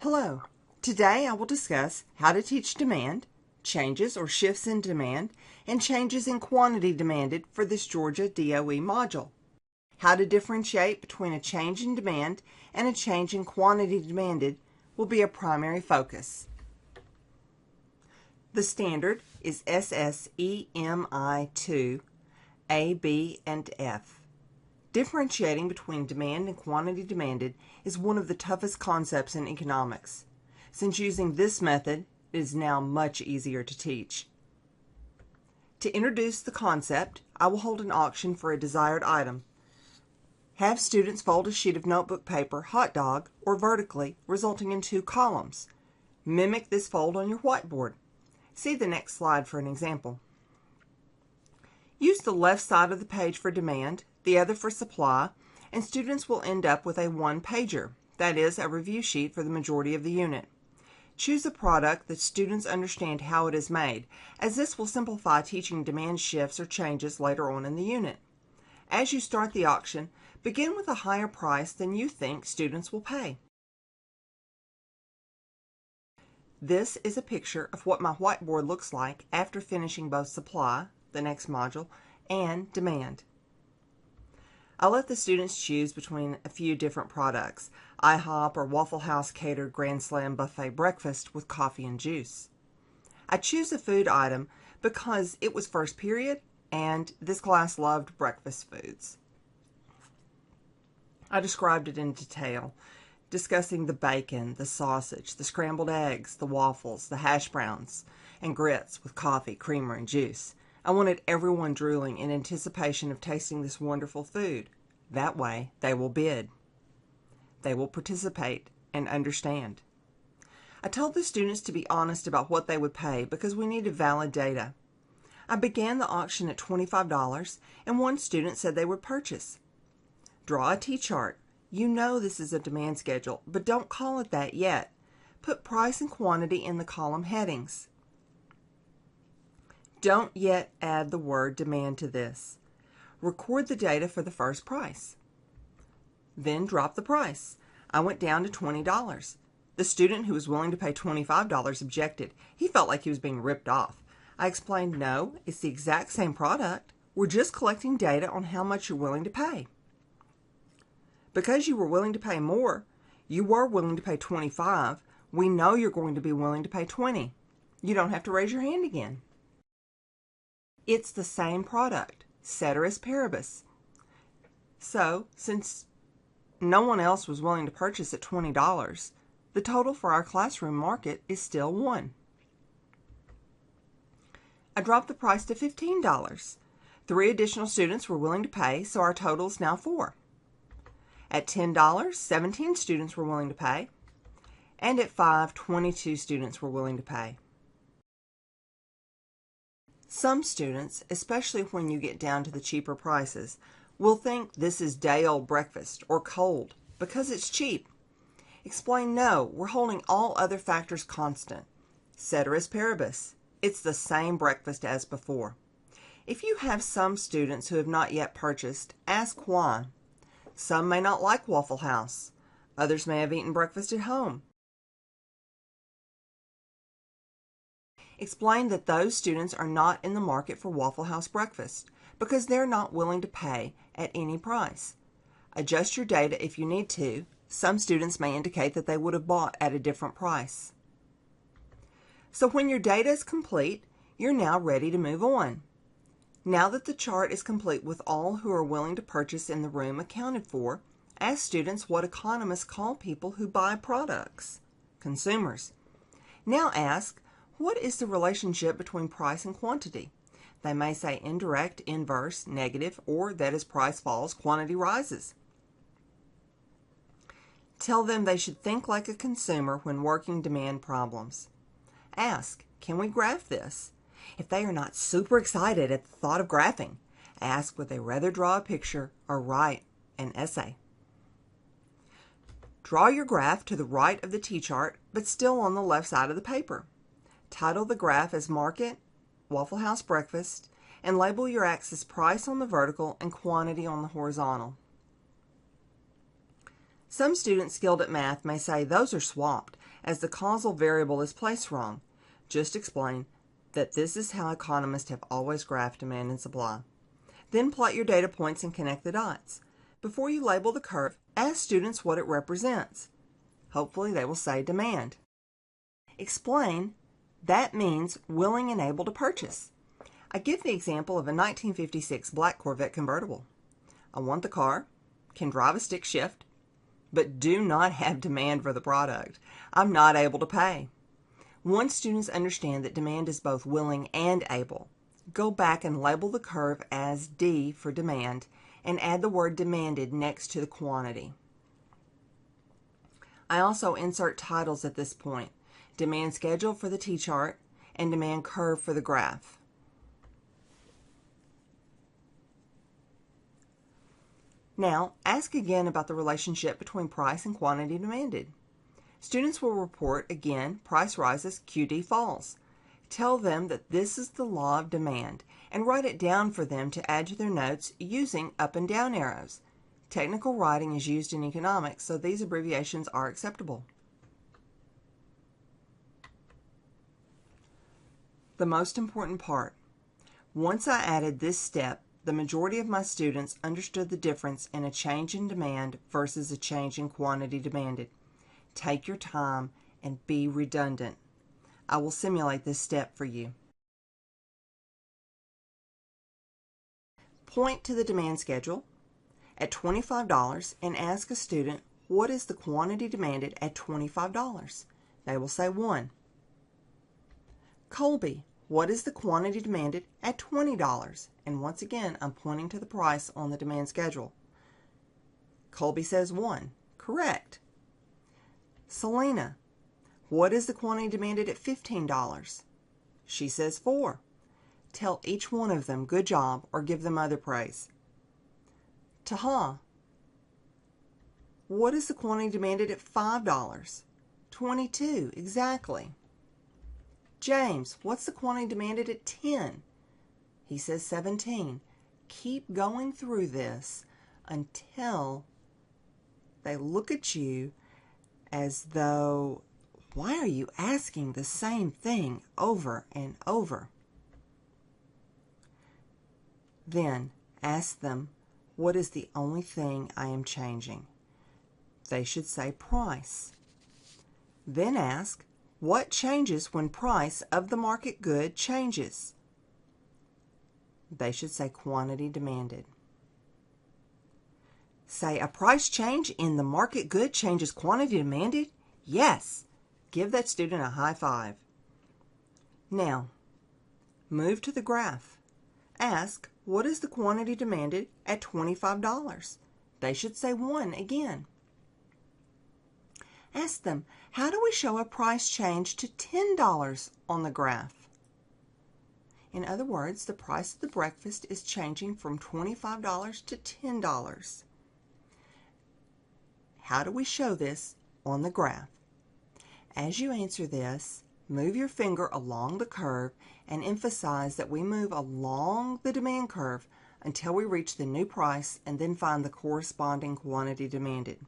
Hello. Today I will discuss how to teach demand, changes or shifts in demand, and changes in quantity demanded for this Georgia DOE module. How to differentiate between a change in demand and a change in quantity demanded will be a primary focus. The standard is SSEMI 2, A, B, and F. Differentiating between demand and quantity demanded is one of the toughest concepts in economics. Since using this method, it is now much easier to teach. To introduce the concept, I will hold an auction for a desired item. Have students fold a sheet of notebook paper hot dog or vertically, resulting in 2 columns. Mimic this fold on your whiteboard. See the next slide for an example. Use the left side of the page for demand, the other for supply, and students will end up with a one-pager, that is, a review sheet for the majority of the unit. Choose a product that students understand how it is made, as this will simplify teaching demand shifts or changes later on in the unit. As you start the auction, begin with a higher price than you think students will pay. This is a picture of what my whiteboard looks like after finishing both supply, the next module, and demand. I let the students choose between a few different products, IHOP or Waffle House catered Grand Slam buffet breakfast with coffee and juice. I choose a food item because it was first period and this class loved breakfast foods. I described it in detail, discussing the bacon, the sausage, the scrambled eggs, the waffles, the hash browns, and grits with coffee, creamer, and juice. I wanted everyone drooling in anticipation of tasting this wonderful food. That way, they will bid. They will participate and understand. I told the students to be honest about what they would pay because we needed valid data. I began the auction at $25 and one student said they would purchase. Draw a T-chart. You know this is a demand schedule, but don't call it that yet. Put price and quantity in the column headings. Don't yet add the word demand to this. Record the data for the first price. Then drop the price. I went down to $20. The student who was willing to pay $25 objected. He felt like he was being ripped off. I explained, no, it's the exact same product. We're just collecting data on how much you're willing to pay. Because you were willing to pay more, you were willing to pay $25, we know you're going to be willing to pay $20. You don't have to raise your hand again. It's the same product, ceteris paribus. So, since no one else was willing to purchase at $20, the total for our classroom market is still 1. I dropped the price to $15. 3 additional students were willing to pay, so our total is now 4. At $10, 17 students were willing to pay, and at $5, 22 students were willing to pay. Some students, especially when you get down to the cheaper prices, will think this is day-old breakfast or cold because it's cheap. Explain, no, we're holding all other factors constant. Ceteris paribus. It's the same breakfast as before. If you have some students who have not yet purchased, ask why. Some may not like Waffle House. Others may have eaten breakfast at home. Explain that those students are not in the market for Waffle House breakfast because they're not willing to pay at any price. Adjust your data if you need to. Some students may indicate that they would have bought at a different price. So when your data is complete, you're now ready to move on. Now that the chart is complete with all who are willing to purchase in the room accounted for, ask students what economists call people who buy products: consumers. Now ask, what is the relationship between price and quantity? They may say indirect, inverse, negative, or that as price falls, quantity rises. Tell them they should think like a consumer when working demand problems. Ask, can we graph this? If they are not super excited at the thought of graphing, ask would they rather draw a picture or write an essay. Draw your graph to the right of the T-chart, but still on the left side of the paper. Title the graph as Market, Waffle House Breakfast, and label your axis price on the vertical and quantity on the horizontal. Some students skilled at math may say those are swapped, as the causal variable is placed wrong. Just explain that this is how economists have always graphed demand and supply. Then plot your data points and connect the dots. Before you label the curve, ask students what it represents. Hopefully they will say demand. Explain that means willing and able to purchase. I give the example of a 1956 black Corvette convertible. I want the car, can drive a stick shift, but do not have demand for the product. I'm not able to pay. Once students understand that demand is both willing and able, go back and label the curve as D for demand and add the word demanded next to the quantity. I also insert titles at this point: demand schedule for the T-chart and demand curve for the graph. Now, ask again about the relationship between price and quantity demanded. Students will report again, price rises, QD falls. Tell them that this is the law of demand and write it down for them to add to their notes using up and down arrows. Technical writing is used in economics, so these abbreviations are acceptable. The most important part. Once I added this step, the majority of my students understood the difference in a change in demand versus a change in quantity demanded. Take your time and be redundant. I will simulate this step for you. Point to the demand schedule at $25 and ask a student, what is the quantity demanded at $25? They will say 1. Colby, what is the quantity demanded at $20? And once again, I'm pointing to the price on the demand schedule. Colby says 1. Correct. Selena, what is the quantity demanded at $15? She says 4. Tell each one of them good job or give them other praise. Taha, what is the quantity demanded at $5? 22, exactly. James, what's the quantity demanded at 10? He says 17. Keep going through this until they look at you as though, why are you asking the same thing over and over? Then ask them, what is the only thing I am changing? They should say price. Then ask, what changes when price of the market good changes? They should say quantity demanded. Say a price change in the market good changes quantity demanded? Yes. Give that student a high five. Now, move to the graph. Ask, what is the quantity demanded at $25? They should say 1 again. Ask them, how do we show a price change to $10 on the graph? In other words, the price of the breakfast is changing from $25 to $10. How do we show this on the graph? As you answer this, move your finger along the curve and emphasize that we move along the demand curve until we reach the new price and then find the corresponding quantity demanded.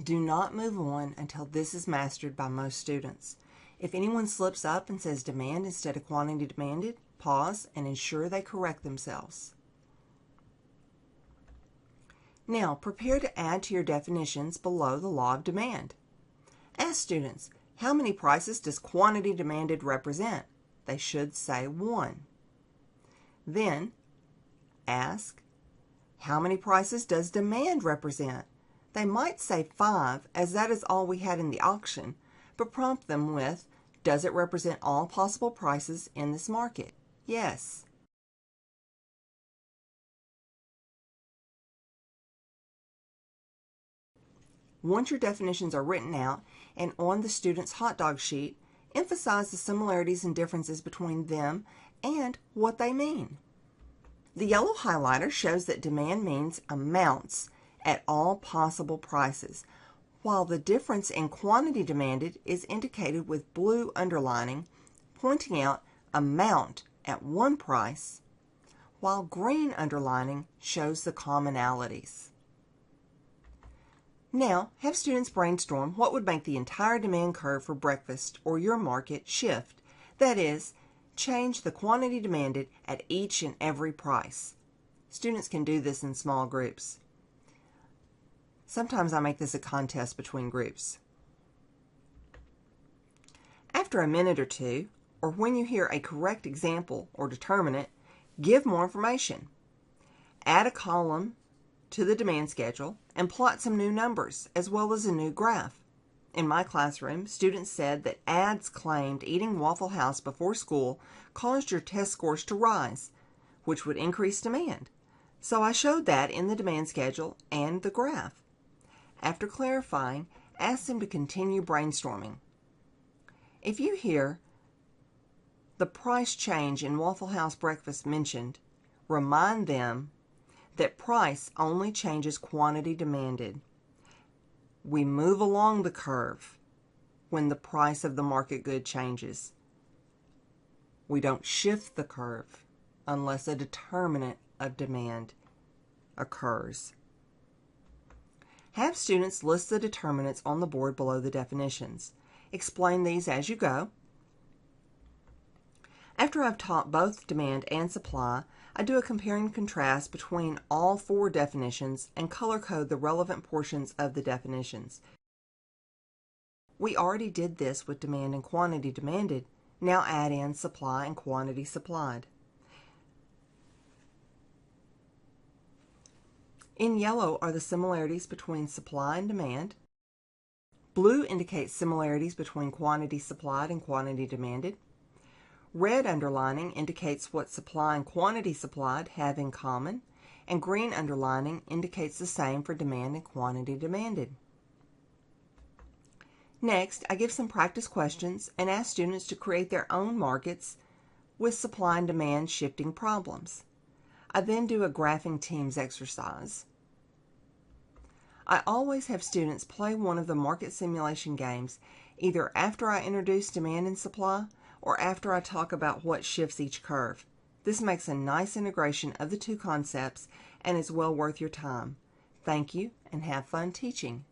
Do not move on until this is mastered by most students. If anyone slips up and says demand instead of quantity demanded, pause and ensure they correct themselves. Now, prepare to add to your definitions below the law of demand. Ask students, how many prices does quantity demanded represent? They should say 1. Then, ask, how many prices does demand represent? They might say 5, as that is all we had in the auction, but prompt them with, does it represent all possible prices in this market? Yes. Once your definitions are written out and on the student's hot dog sheet, emphasize the similarities and differences between them and what they mean. The yellow highlighter shows that demand means amounts at all possible prices, while the difference in quantity demanded is indicated with blue underlining, pointing out amount at one price, while green underlining shows the commonalities. Now, have students brainstorm what would make the entire demand curve for breakfast or your market shift. That is, change the quantity demanded at each and every price. Students can do this in small groups. Sometimes I make this a contest between groups. After a minute or two, or when you hear a correct example or determinant, give more information. Add a column to the demand schedule and plot some new numbers as well as a new graph. In my classroom, students said that ads claimed eating Waffle House before school caused your test scores to rise, which would increase demand. So I showed that in the demand schedule and the graph. After clarifying, ask them to continue brainstorming. If you hear the price change in Waffle House breakfast mentioned, remind them that price only changes quantity demanded. We move along the curve when the price of the market good changes. We don't shift the curve unless a determinant of demand occurs. Have students list the determinants on the board below the definitions. Explain these as you go. After I've taught both demand and supply, I do a compare and contrast between all four definitions and color code the relevant portions of the definitions. We already did this with demand and quantity demanded. Now add in supply and quantity supplied. In yellow are the similarities between supply and demand. Blue indicates similarities between quantity supplied and quantity demanded. Red underlining indicates what supply and quantity supplied have in common, and green underlining indicates the same for demand and quantity demanded. Next, I give some practice questions and ask students to create their own markets with supply and demand shifting problems. I then do a graphing teams exercise. I always have students play one of the market simulation games either after I introduce demand and supply or after I talk about what shifts each curve. This makes a nice integration of the two concepts and is well worth your time. Thank you and have fun teaching.